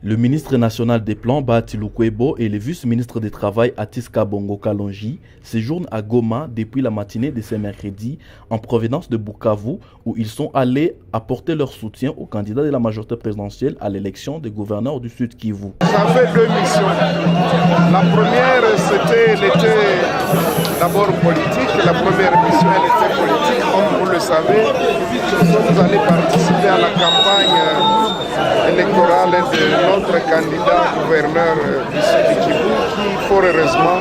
Le ministre national des Plans, Bahati Lukwebo, et le vice-ministre du Travail, Atiska Bongo Kalonji, séjournent à Goma depuis la matinée de ce mercredi en provenance de Bukavu, où ils sont allés apporter leur soutien aux candidats de la majorité présidentielle à l'élection des gouverneurs du Sud Kivu. Ça fait deux missions. La première, elle était d'abord politique. La première mission, elle était politique. Comme vous le savez, nous sommes allés participer à la campagne électorale de notre candidat gouverneur du Sud Kivu, qui fort heureusement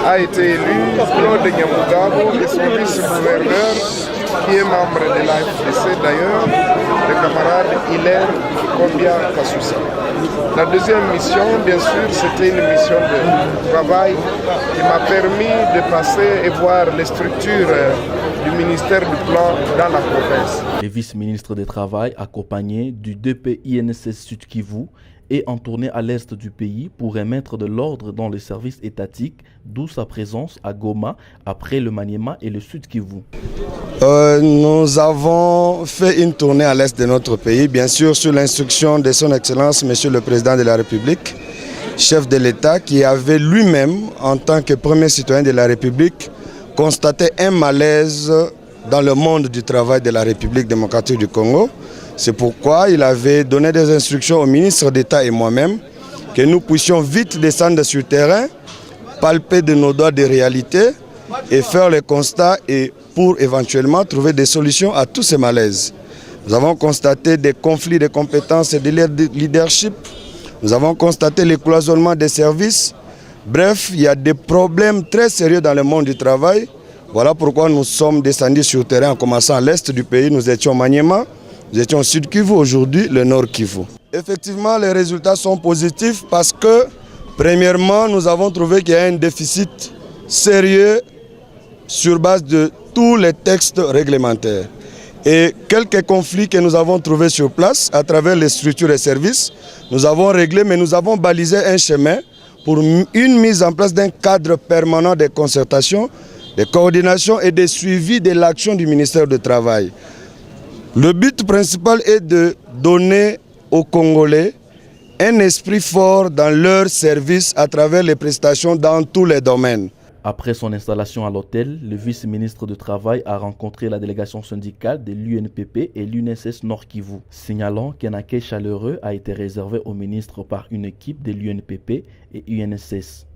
a été élu, Claude Nyamugabo, et son vice-gouverneur, qui est membre de l'AFDC d'ailleurs, le camarade Hilaire Kombia Kasousa. La deuxième mission, bien sûr, c'était une mission de travail qui m'a permis de passer et voir les structures du ministère du Plan dans la province. Le vice-ministre du Travail, accompagné du DP INSS Sud Kivu, est en tournée à l'est du pays pour remettre de l'ordre dans les services étatiques, d'où sa présence à Goma après le Maniema et le Sud Kivu. Nous avons fait une tournée à l'est de notre pays, bien sûr sur l'instruction de son Excellence, Monsieur le Président de la République, chef de l'État, qui avait lui-même, en tant que premier citoyen de la République, constaté un malaise dans le monde du travail de la République démocratique du Congo. C'est pourquoi il avait donné des instructions au ministre d'État et moi-même que nous puissions vite descendre sur le terrain, palper de nos doigts des réalités et faire les constats et pour éventuellement trouver des solutions à tous ces malaises. Nous avons constaté des conflits de compétences et de leadership. Nous avons constaté le cloisonnement des services. Bref, il y a des problèmes très sérieux dans le monde du travail. Voilà pourquoi nous sommes descendus sur le terrain en commençant à l'est du pays. Nous étions au Maniema, nous étions au Sud Kivu, aujourd'hui le Nord Kivu. Effectivement, les résultats sont positifs parce que, premièrement, nous avons trouvé qu'il y a un déficit sérieux sur base de tous les textes réglementaires. Et quelques conflits que nous avons trouvés sur place à travers les structures et services, nous avons réglé, mais nous avons balisé un chemin pour une mise en place d'un cadre permanent de concertation, de coordination et de suivi de l'action du ministère du Travail. Le but principal est de donner aux Congolais un esprit fort dans leur service à travers les prestations dans tous les domaines. Après son installation à l'hôtel, le vice-ministre du Travail a rencontré la délégation syndicale de l'UNPP et l'UNSS Nord Kivu, signalant qu'un accueil chaleureux a été réservé au ministre par une équipe de l'UNPP et UNSS.